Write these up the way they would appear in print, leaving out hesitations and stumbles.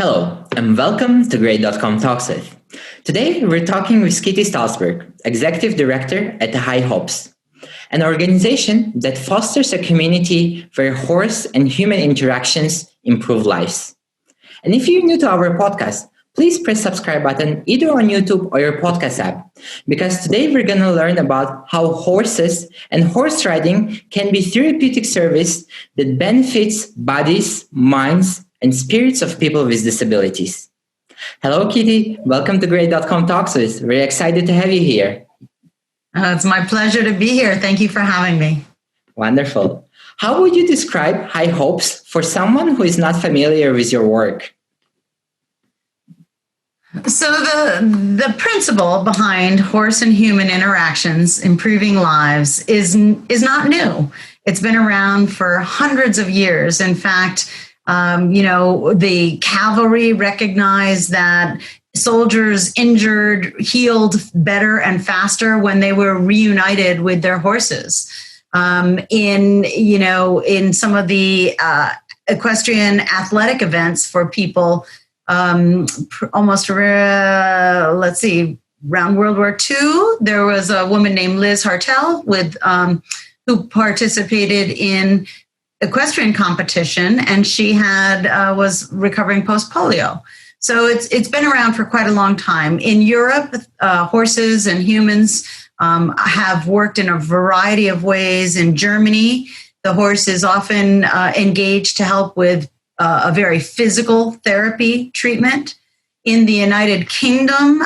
Hello, and welcome to Grade.com Talks With. Today, we're talking with Kitty Stalsberg, Executive Director at High Hopes, an organization that fosters a community where horse and human interactions improve lives. And if you're new to our podcast, please press subscribe button either on YouTube or your podcast app, because today we're going to learn about how horses and horse riding can be therapeutic service that benefits bodies, minds, and spirits of people with disabilities. Hello, Kitty. Welcome to Grade.com Talks With. We're excited to have you here. It's my pleasure to be here. Thank you for having me. Wonderful. How would you describe High Hopes for someone who is not familiar with your work? So the principle behind horse and human interactions improving lives is not new. It's been around for hundreds of years. In fact, the cavalry recognized that soldiers injured healed better and faster when they were reunited with their horses. In some of the equestrian athletic events for people, around World War II, there was a woman named Liz Hartel who participated in equestrian competition, and she was recovering post-polio. So it's been around for quite a long time. In Europe, horses and humans have worked in a variety of ways. In Germany, the horse is often engaged to help with a very physical therapy treatment. In the United Kingdom,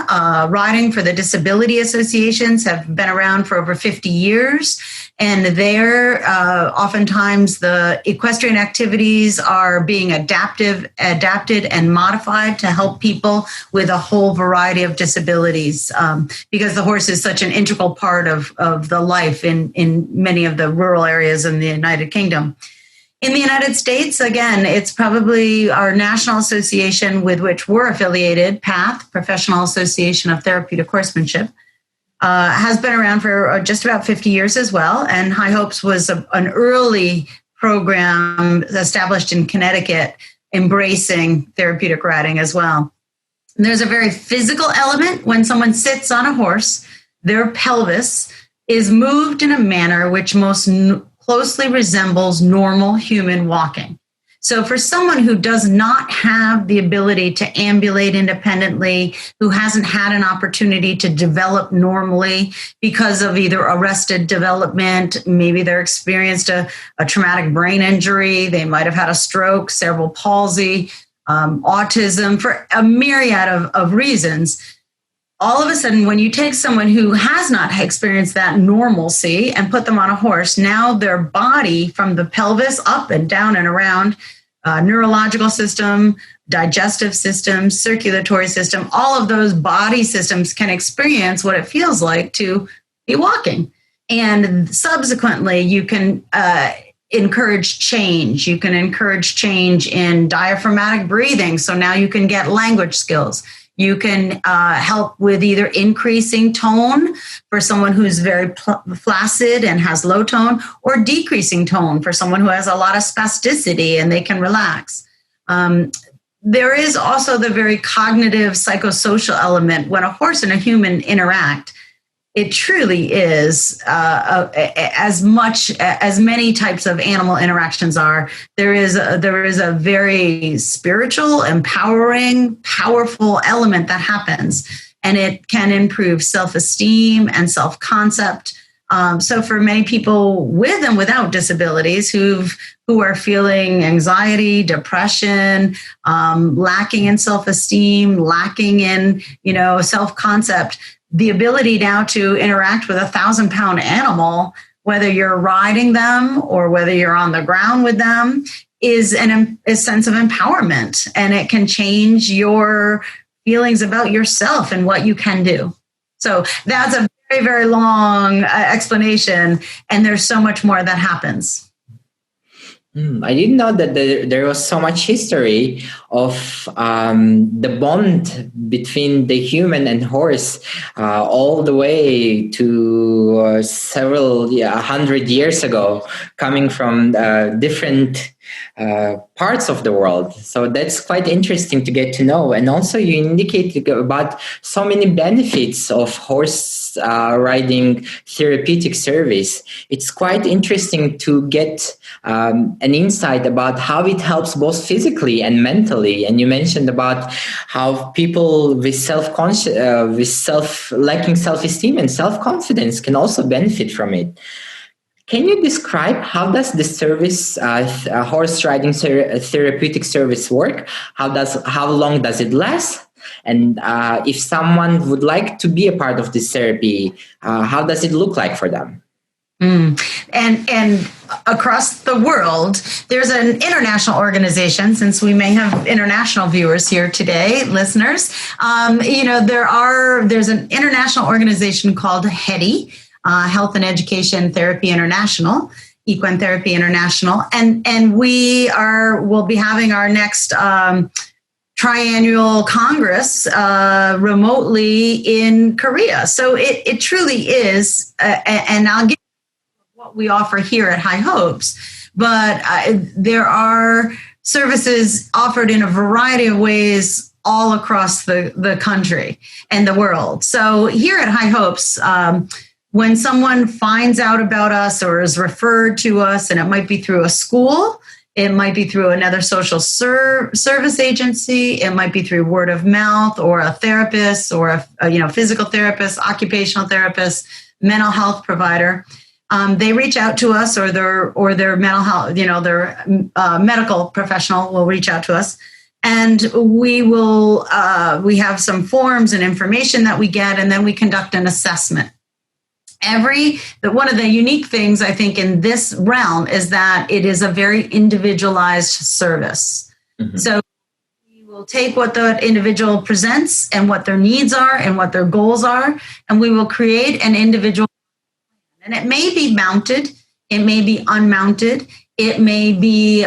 riding for the disability associations have been around for over 50 years. And there, oftentimes the equestrian activities are being adapted and modified to help people with a whole variety of disabilities, because the horse is such an integral part of the life in many of the rural areas in the United Kingdom. In the United States, again, it's probably our national association with which we're affiliated, PATH, Professional Association of Therapeutic Horsemanship, has been around for just about 50 years as well. And High Hopes was an early program established in Connecticut embracing therapeutic riding as well. And there's a very physical element. When someone sits on a horse, their pelvis is moved in a manner which most closely resembles normal human walking. So for someone who does not have the ability to ambulate independently, who hasn't had an opportunity to develop normally because of either arrested development, maybe they're experienced a traumatic brain injury, they might have had a stroke, cerebral palsy, autism, for a myriad of reasons. All of a sudden, when you take someone who has not experienced that normalcy and put them on a horse, now their body from the pelvis up and down and around, neurological system, digestive system, circulatory system, all of those body systems can experience what it feels like to be walking. And subsequently, you can encourage change. You can encourage change in diaphragmatic breathing. So now you can get language skills. You can help with either increasing tone for someone who's very flaccid and has low tone, or decreasing tone for someone who has a lot of spasticity and they can relax. There is also the very cognitive psychosocial element. When a horse and a human interact, it truly is as many types of animal interactions are. There is a very spiritual, empowering, powerful element that happens, and it can improve self-esteem and self-concept. So for many people with and without disabilities who are feeling anxiety, depression, lacking in self-esteem, lacking in self-concept, the ability now to interact with a 1,000-pound animal, whether you're riding them or whether you're on the ground with them, is a sense of empowerment, and it can change your feelings about yourself and what you can do. So that's a very, very long explanation, and there's so much more that happens. I didn't know that there was so much history of the bond between the human and horse, all the way to several 100 years ago, coming from different parts of the world. So that's quite interesting to get to know. And also, you indicated about so many benefits of horse riding therapeutic service. It's quite interesting to get an insight about how it helps both physically and mentally. And you mentioned about how people with lacking self-esteem and self-confidence can also benefit from it. Can you describe how does the service, horse riding therapeutic service work? How long does it last? And if someone would like to be a part of this therapy, how does it look like for them? And across the world, there's an international organization. Since we may have international viewers here today, listeners, there's an international organization called HETI. Health and Education Therapy International, Equine Therapy International, and we'll be having our next triannual congress remotely in Korea. So it truly is, and I'll give you what we offer here at High Hopes, but there are services offered in a variety of ways all across the country and the world. So here at High Hopes, when someone finds out about us or is referred to us, and it might be through a school, it might be through another social service agency, it might be through word of mouth, or a therapist, or a physical therapist, occupational therapist, mental health provider, they reach out to us, or their mental health, their medical professional will reach out to us. And we have some forms and information that we get, and then we conduct an assessment. One of the unique things I think in this realm is that it is a very individualized service. Mm-hmm. So we will take what the individual presents and what their needs are and what their goals are, and we will create an individual plan. And it may be mounted, it may be unmounted, it may be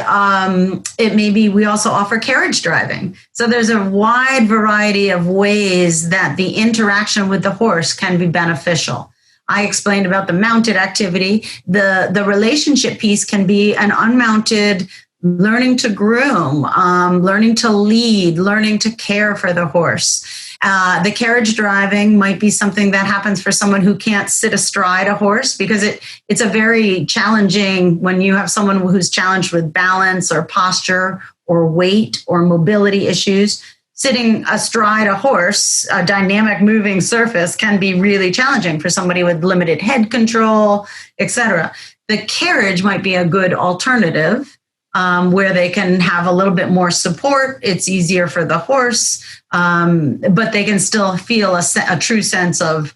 we also offer carriage driving. So there's a wide variety of ways that the interaction with the horse can be beneficial. I explained about the mounted activity. The relationship piece can be an unmounted learning to groom, learning to lead, learning to care for the horse. The carriage driving might be something that happens for someone who can't sit astride a horse, because it's a very challenging when you have someone who's challenged with balance or posture or weight or mobility issues. Sitting astride a horse, a dynamic moving surface, can be really challenging for somebody with limited head control, etc. The carriage might be a good alternative where they can have a little bit more support. It's easier for the horse, but they can still feel a true sense of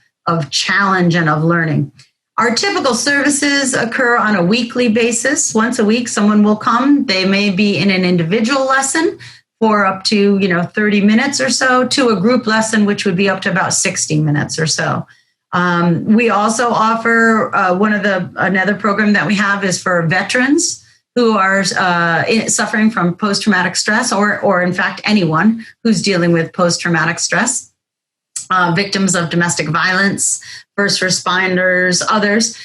challenge and of learning. Our typical services occur on a weekly basis. Once a week, someone will come. They may be in an individual lesson for up to 30 minutes or so, to a group lesson, which would be up to about 60 minutes or so. We also offer another program that we have is for veterans who are suffering from post-traumatic stress, or in fact anyone who's dealing with post-traumatic stress, victims of domestic violence, first responders, others.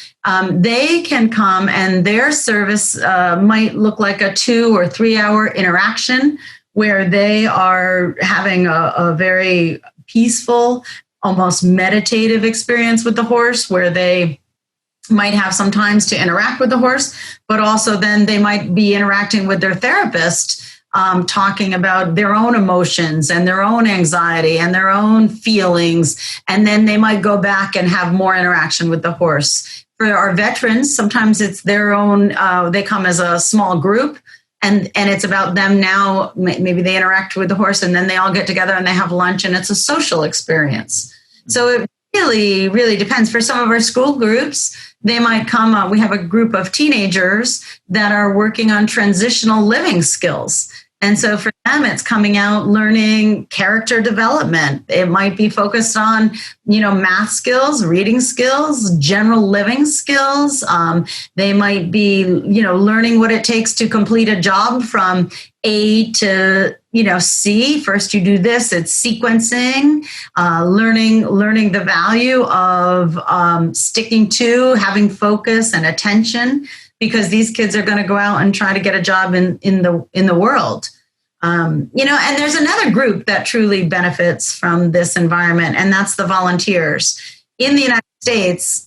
They can come, and their service might look like a 2 or 3 hour interaction, where they are having a very peaceful, almost meditative experience with the horse, where they might have some times to interact with the horse, but also then they might be interacting with their therapist, talking about their own emotions and their own anxiety and their own feelings. And then they might go back and have more interaction with the horse. For our veterans, sometimes it's their own, they come as a small group, and it's about them now. Maybe they interact with the horse, and then they all get together and they have lunch, and it's a social experience. So it really, really depends. For some of our school groups, they might come, we have a group of teenagers that are working on transitional living skills. And so for them, it's coming out learning character development. It might be focused on, math skills, reading skills, general living skills. They might be, learning what it takes to complete a job from A to, C. First you do this, it's sequencing, learning the value of sticking to, having focus and attention. because these kids are going to go out and try to get a job in the world. And there's another group that truly benefits from this environment, and that's the volunteers. In the United States,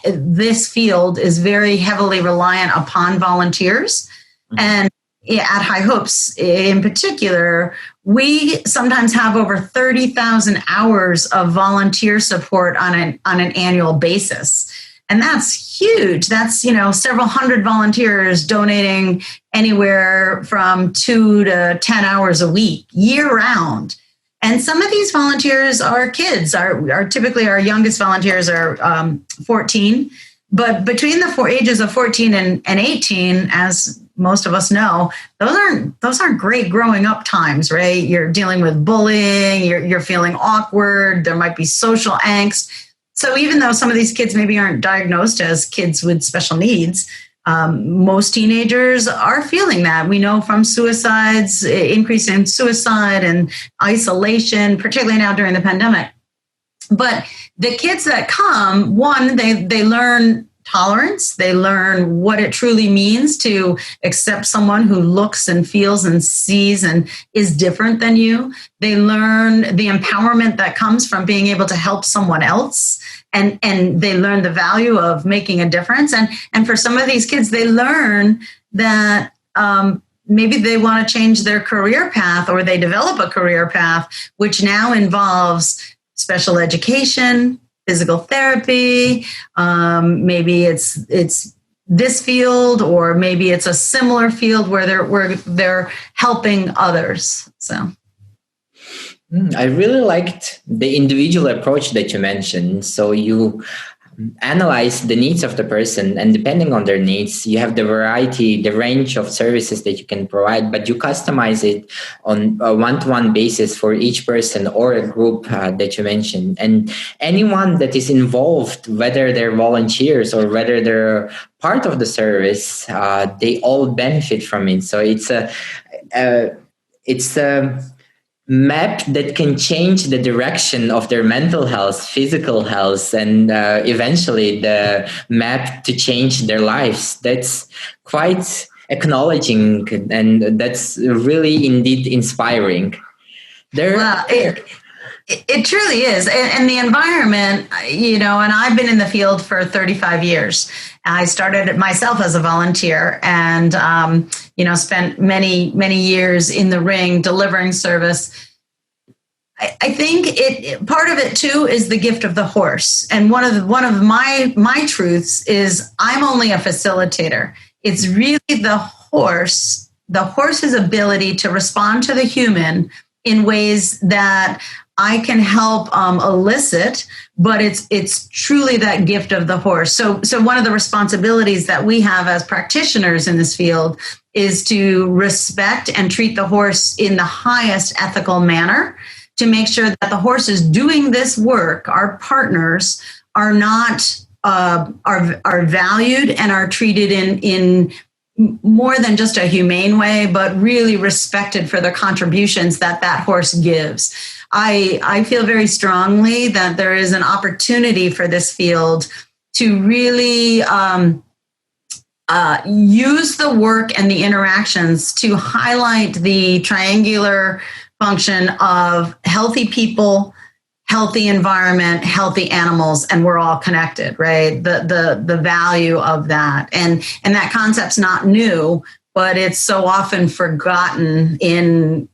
this field is very heavily reliant upon volunteers. And at High Hopes in particular, we sometimes have over 30,000 hours of volunteer support on an annual basis. And that's huge. That's, several hundred volunteers donating anywhere from 2 to 10 hours a week, year round. And some of these volunteers are kids. Are typically our youngest volunteers are 14. But between the ages of 14 and 18, as most of us know, those aren't great growing up times, right? You're dealing with bullying, you're feeling awkward, there might be social angst. So even though some of these kids maybe aren't diagnosed as kids with special needs, most teenagers are feeling that. We know from suicides, increase in suicide and isolation, particularly now during the pandemic. But the kids that come, one, they learn tolerance. They learn what it truly means to accept someone who looks and feels and sees and is different than you. They learn the empowerment that comes from being able to help someone else. And they learn the value of making a difference. And for some of these kids, they learn that maybe they want to change their career path, or they develop a career path, which now involves special education, physical therapy. Maybe it's this field, or maybe it's a similar field where they're helping others. So. I really liked the individual approach that you mentioned. So you analyze the needs of the person, and depending on their needs, you have the variety, the range of services that you can provide, but you customize it on a one-to-one basis for each person or a group that you mentioned. And anyone that is involved, whether they're volunteers or whether they're part of the service, they all benefit from it. So it's a map that can change the direction of their mental health, physical health, and eventually the map to change their lives. That's quite acknowledging, and that's really indeed inspiring. It truly is. And the environment, and I've been in the field for 35 years. I started it myself as a volunteer and, spent many, many years in the ring delivering service. I think part of it too is the gift of the horse. And one of my truths is I'm only a facilitator. It's really the horse's ability to respond to the human in ways that I can help elicit, but it's truly that gift of the horse. So one of the responsibilities that we have as practitioners in this field is to respect and treat the horse in the highest ethical manner, to make sure that the horses doing this work, our partners, are not are valued and are treated in more than just a humane way, but really respected for the contributions that horse gives. I feel very strongly that there is an opportunity for this field to really use the work and the interactions to highlight the triangular function of healthy people, healthy environment, healthy animals, and we're all connected, right? The value of that. And that concept's not new, but it's so often forgotten in,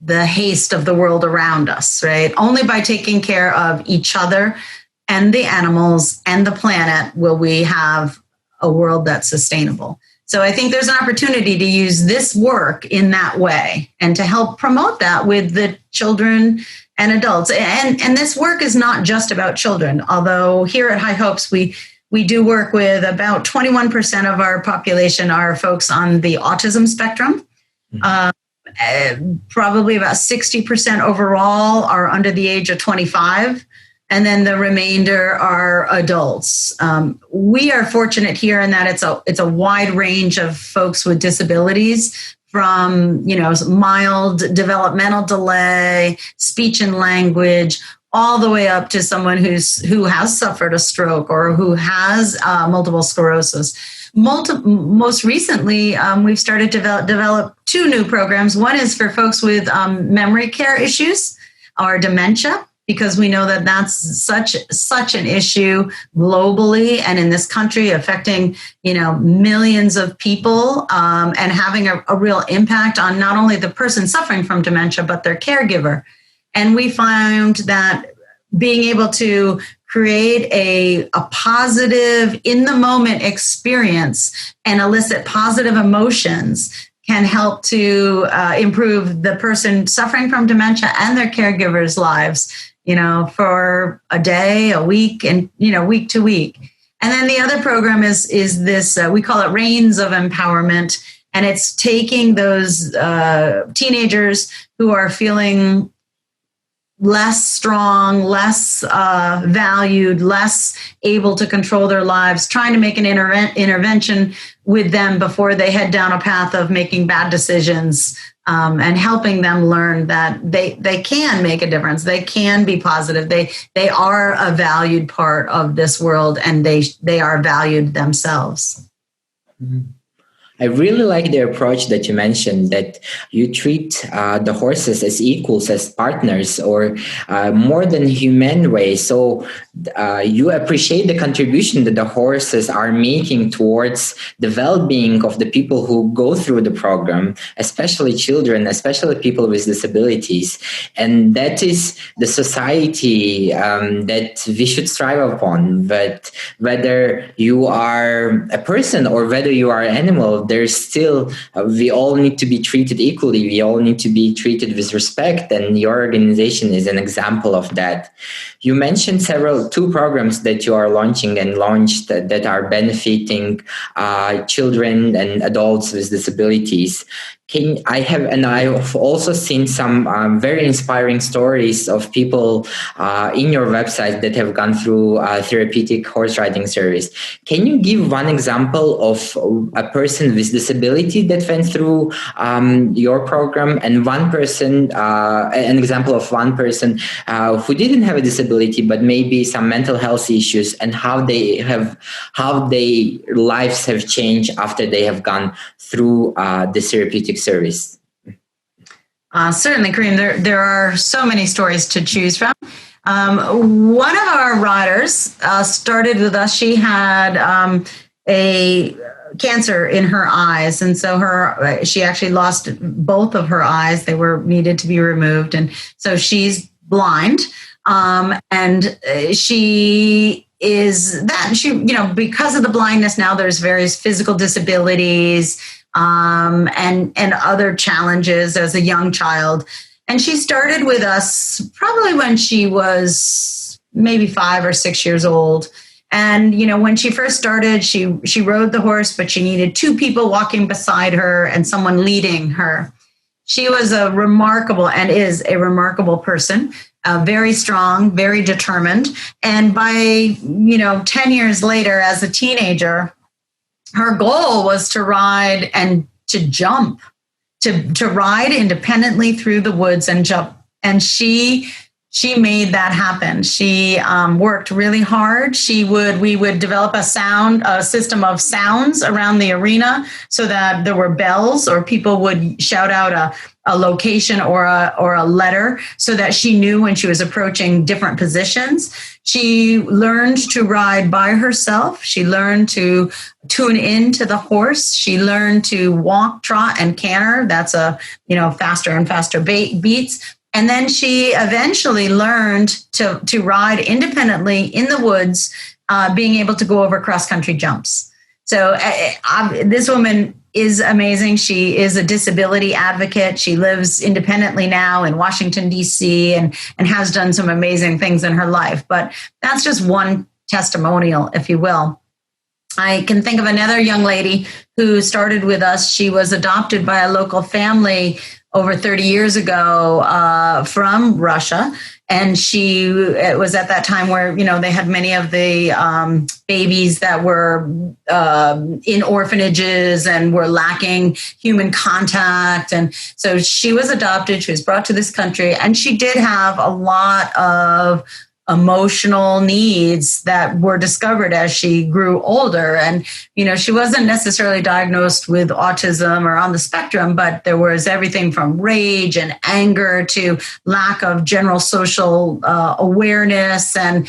the haste of the world around us, right? Only by taking care of each other and the animals and the planet will we have a world that's sustainable. So I think there's an opportunity to use this work in that way and to help promote that with the children and adults. And this work is not just about children, although here at High Hopes, we do work with about 21% of our population are folks on the autism spectrum. Probably about 60% overall are under the age of 25. And then the remainder are adults. We are fortunate here in that it's a wide range of folks with disabilities, from mild developmental delay, speech and language, all the way up to someone who has suffered a stroke or who has multiple sclerosis. Most recently, we've started to develop two new programs. One is for folks with memory care issues or dementia, because we know that that's such an issue globally and in this country, affecting millions of people, and having a real impact on not only the person suffering from dementia but their caregiver. And we found that being able to create a positive, in the moment experience and elicit positive emotions can help to improve the person suffering from dementia and their caregivers' lives, for a day, a week, and, week to week. And then the other program is this, we call it Reins of Empowerment. And it's taking those teenagers who are feeling less strong, less valued, less able to control their lives, trying to make an intervention with them before they head down a path of making bad decisions, and helping them learn that they can make a difference. They can be positive. They are a valued part of this world, and they are valued themselves. Mm-hmm. I really like the approach that you mentioned, that you treat the horses as equals, as partners, or more than human way. So you appreciate the contribution that the horses are making towards the well-being of the people who go through the program, especially children, especially people with disabilities. And that is the society that we should strive upon. But whether you are a person or whether you are an animal, there's still, we all need to be treated equally. We all need to be treated with respect. And your organization is an example of that. You mentioned two programs that you are launching and launched that are benefiting children and adults with disabilities. I've also seen some very inspiring stories of people in your website that have gone through Therapeutic horse riding service. Can you give one example of a person with disability that went through your program, and an example of one person who didn't have a disability but maybe some mental health issues, and how their lives have changed after they have gone through the Therapeutic service? Certainly, Kareem. There are so many stories to choose from. One of our riders started with us. She had a cancer in her eyes, and so she actually lost both of her eyes. They needed to be removed, and so she's blind. And she is that because of the blindness now, there's various physical disabilities, and other challenges as a young child. And she started with us probably when she was maybe 5 or 6 years old. And, when she first started, she rode the horse, but she needed 2 people walking beside her and someone leading her. She was a remarkable and is a remarkable person, very strong, very determined. And by, 10 years later, as a teenager, her goal was to ride and to jump, to ride independently through the woods and jump. And she made that happen. She worked really hard. We would develop a system of sounds around the arena so that there were bells, or people would shout out a location or a letter so that she knew when she was approaching different positions. She learned to ride by herself. She learned to tune into the horse. She learned to walk, trot, and canter. That's faster and faster beats. And then she eventually learned to ride independently in the woods, being able to go over cross-country jumps. So this woman is amazing. She is a disability advocate. She lives independently now in Washington, D.C., and has done some amazing things in her life. But that's just one testimonial, if you will. I can think of another young lady who started with us. She was adopted by a local family over 30 years ago from Russia. And it was at that time where, they had many of the babies that were in orphanages and were lacking human contact. And so she was adopted. She was brought to this country, and she did have a lot of emotional needs that were discovered as she grew older. And, she wasn't necessarily diagnosed with autism or on the spectrum, but there was everything from rage and anger to lack of general social awareness and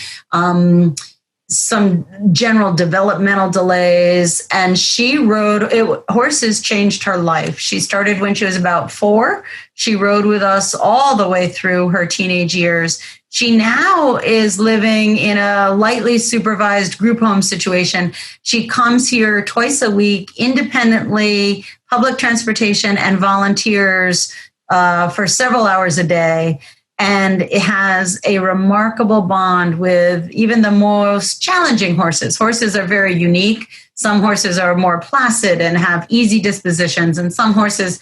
some general developmental delays. And she horses changed her life. She started when she was about 4. She rode with us all the way through her teenage years. She now is living in a lightly supervised group home situation. She comes here twice a week, independently, public transportation, and volunteers for several hours a day. And it has a remarkable bond with even the most challenging horses. Horses are very unique. Some horses are more placid and have easy dispositions, and some horses,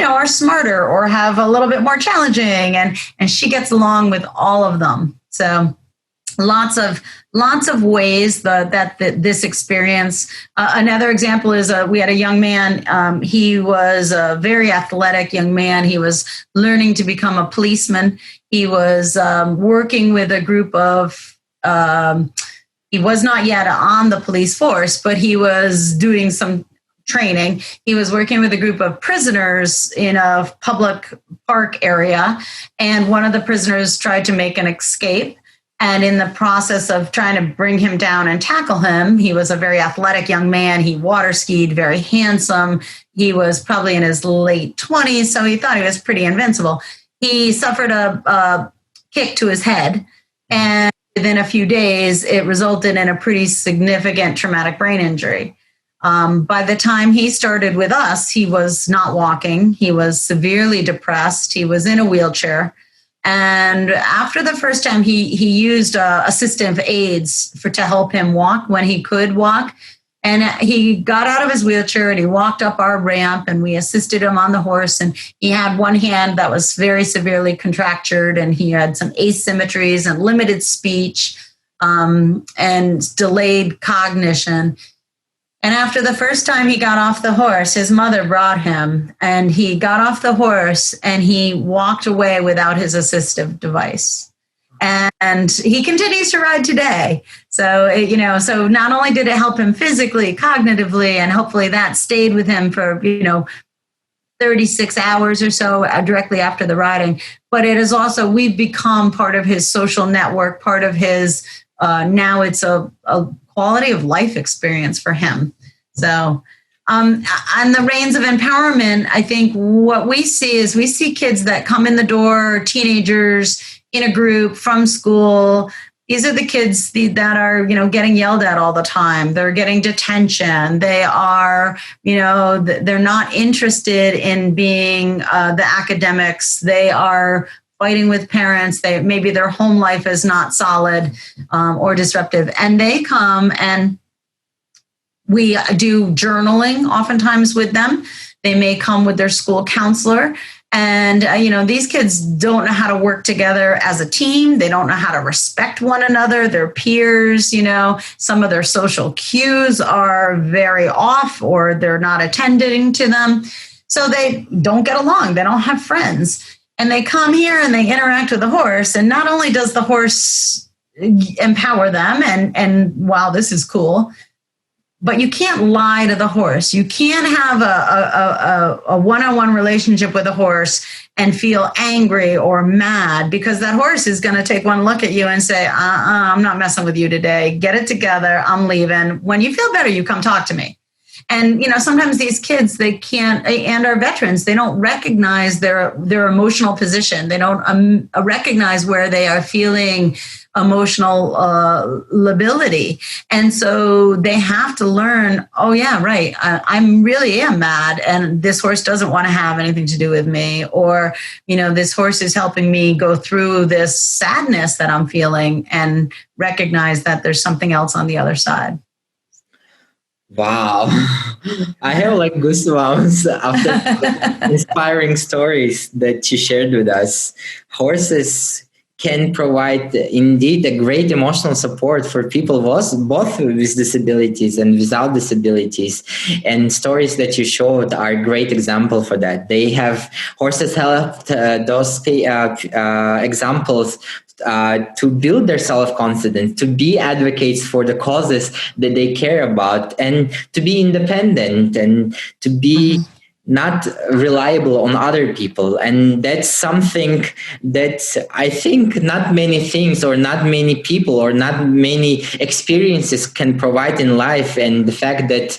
are smarter or have a little bit more challenging. And she gets along with all of them. So lots of ways that this experience. Another example is we had a young man. He was a very athletic young man. He was learning to become a policeman. He was working with a group of, he was not yet on the police force, but he was doing some training. He was working with a group of prisoners in a public park area, and one of the prisoners tried to make an escape. And in the process of trying to bring him down and tackle him, he was a very athletic young man. He water skied, very handsome. He was probably in his late 20s, so he thought he was pretty invincible. He suffered a kick to his head, and within a few days, it resulted in a pretty significant traumatic brain injury. By the time he started with us, he was not walking. He was severely depressed. He was in a wheelchair. And after the first time, he used assistive aids to help him walk when he could walk. And he got out of his wheelchair and he walked up our ramp, and we assisted him on the horse. And he had one hand that was very severely contractured, and he had some asymmetries and limited speech and delayed cognition. And after the first time he got off the horse, his mother brought him, and he got off the horse and he walked away without his assistive device. And he continues to ride today. So, so not only did it help him physically, cognitively, and hopefully that stayed with him for, 36 hours or so directly after the riding, but it is also, we've become part of his social network, part of his, now it's a quality of life experience for him. So on the reins of empowerment, I think what we see kids that come in the door, teenagers in a group from school. These are the kids that are, getting yelled at all the time. They're getting detention. They are, they're not interested in being the academics. They are fighting with parents. Maybe their home life is not solid or disruptive. And they come, and we do journaling oftentimes with them. They may come with their school counselor. And, these kids don't know how to work together as a team. They don't know how to respect one another, their peers. Some of their social cues are very off, or they're not attending to them. So they don't get along. They don't have friends. And they come here and they interact with the horse. And not only does the horse empower them, and wow, this is cool, but you can't lie to the horse. You can't have a one-on-one relationship with a horse and feel angry or mad, because that horse is going to take one look at you and say, I'm not messing with you today. Get it together. I'm leaving. When you feel better, you come talk to me. And, sometimes these kids, they can't, and our veterans, they don't recognize their emotional position. They don't recognize where they are feeling emotional lability. And so they have to learn, oh yeah, right, I really am mad, and this horse doesn't want to have anything to do with me. Or, this horse is helping me go through this sadness that I'm feeling, and recognize that there's something else on the other side. Wow. I have like goosebumps after inspiring stories that you shared with us. Horses can provide indeed a great emotional support for people both with disabilities and without disabilities. And stories that you showed are a great example for that. They have horses helped those examples to build their self-confidence, to be advocates for the causes that they care about, and to be independent and to be not reliable on other people. And that's something that I think not many things or not many people or not many experiences can provide in life. And the fact that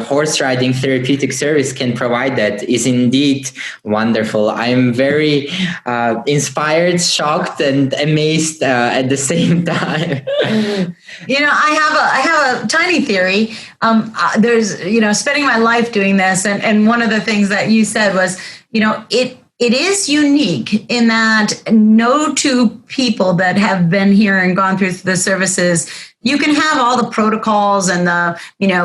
horse riding therapeutic service can provide that is indeed wonderful. I'm very inspired, shocked, and amazed at the same time. I have a tiny theory. There's, spending my life doing this, and one of the things that you said was, it is unique in that no two people that have been here and gone through the services, you can have all the protocols and the,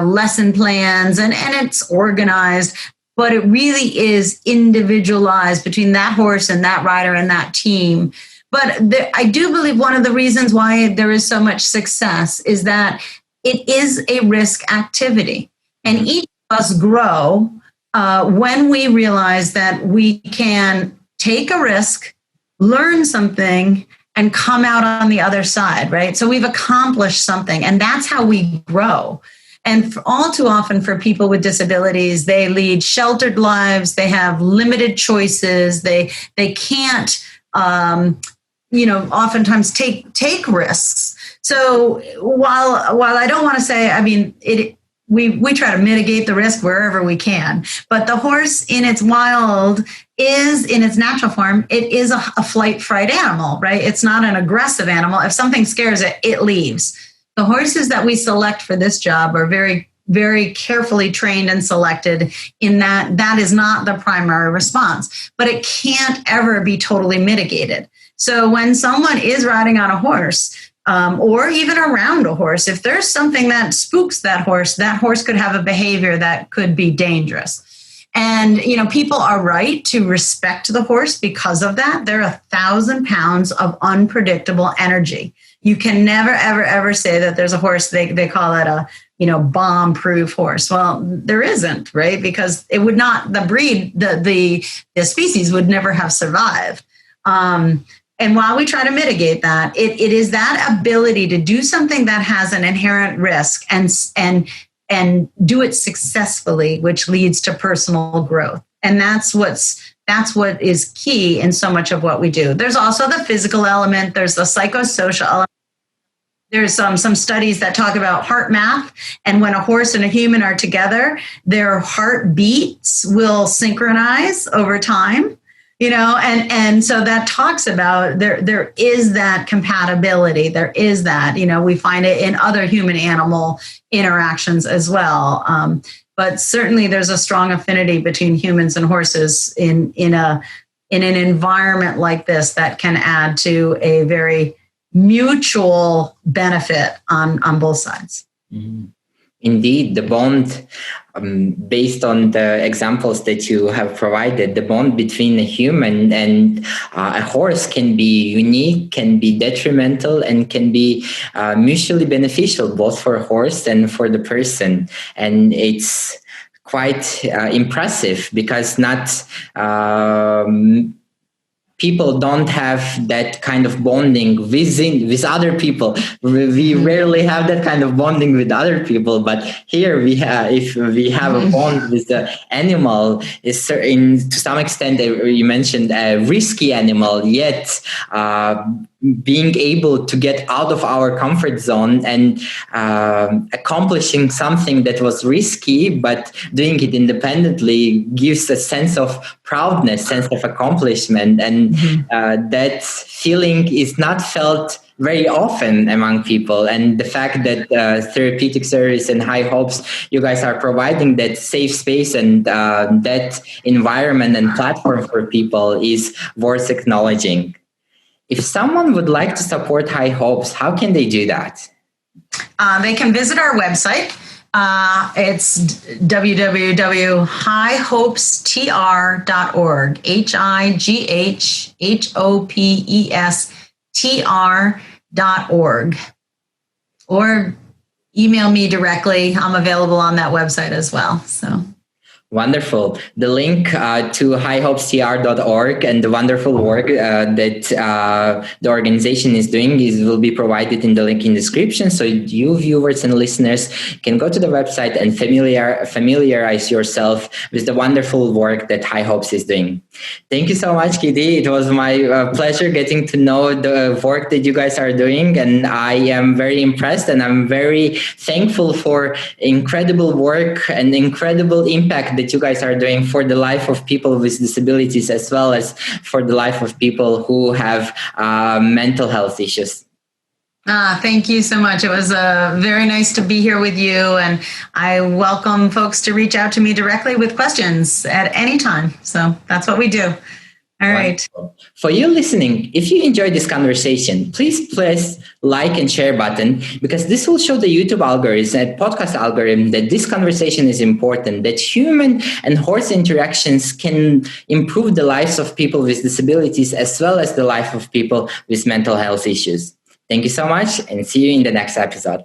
lesson plans and it's organized, but it really is individualized between that horse and that rider and that team. But I do believe one of the reasons why there is so much success is that it is a risk activity. And each of us grow when we realize that we can take a risk, learn something, and come out on the other side, right? So we've accomplished something, and that's how we grow. And all too often for people with disabilities, they lead sheltered lives, they have limited choices, they can't oftentimes take risks. So while I don't want to say, we try to mitigate the risk wherever we can, but the horse in its wild is, in its natural form, it is a flight-fright animal, right? It's not an aggressive animal. If something scares it, it leaves. The horses that we select for this job are very, very carefully trained and selected in that is not the primary response, but it can't ever be totally mitigated. So when someone is riding on a horse, or even around a horse, if there's something that spooks that horse could have a behavior that could be dangerous. And, people are right to respect the horse because of that. They're 1,000 pounds of unpredictable energy. You can never, ever, ever say that there's a horse, they call it a, bomb-proof horse. Well, there isn't, right? Because it would not, the breed, the species would never have survived. And while we try to mitigate that, it is that ability to do something that has an inherent risk and do it successfully, which leads to personal growth. And that's what is key in so much of what we do. There's also the physical element. There's the psychosocial element. There's some studies that talk about heart math. And when a horse and a human are together, their heartbeats will synchronize over time. And so that talks about there is that compatibility. There is that, we find it in other human animal interactions as well. But certainly there's a strong affinity between humans and horses in an environment like this that can add to a very mutual benefit on both sides. Mm-hmm. Indeed, the bond, based on the examples that you have provided, the bond between a human and a horse can be unique, can be detrimental, and can be mutually beneficial, both for a horse and for the person. And it's quite impressive because not people don't have that kind of bonding with other people. We rarely have that kind of bonding with other people, but here if we have a bond with the animal, is to some extent, you mentioned a risky animal, yet being able to get out of our comfort zone and accomplishing something that was risky, but doing it independently gives a sense of proudness, sense of accomplishment. And that feeling is not felt very often among people. And the fact that Therapeutic Service and High Hopes, you guys are providing that safe space and that environment and platform for people is worth acknowledging. If someone would like to support High Hopes, how can they do that? They can visit our website It's www.highhopestr.org, highhopestr.org, or email me directly. I'm available on that website as well. So. Wonderful. The link to highhopestr.org and the wonderful work that the organization is doing will be provided in the link in the description. So you viewers and listeners can go to the website and familiarize yourself with the wonderful work that High Hopes is doing. Thank you so much, Kitty. It was my pleasure getting to know the work that you guys are doing. And I am very impressed and I'm very thankful for incredible work and incredible impact that you guys are doing for the life of people with disabilities as well as for the life of people who have mental health issues. Thank you so much. It was very nice to be here with you, and I welcome folks to reach out to me directly with questions at any time. So that's what we do. All right. Wonderful. For you listening, if you enjoyed this conversation, please press like and share button, because this will show the YouTube algorithm and podcast algorithm that this conversation is important, that human and horse interactions can improve the lives of people with disabilities as well as the life of people with mental health issues. Thank you so much and see you in the next episode.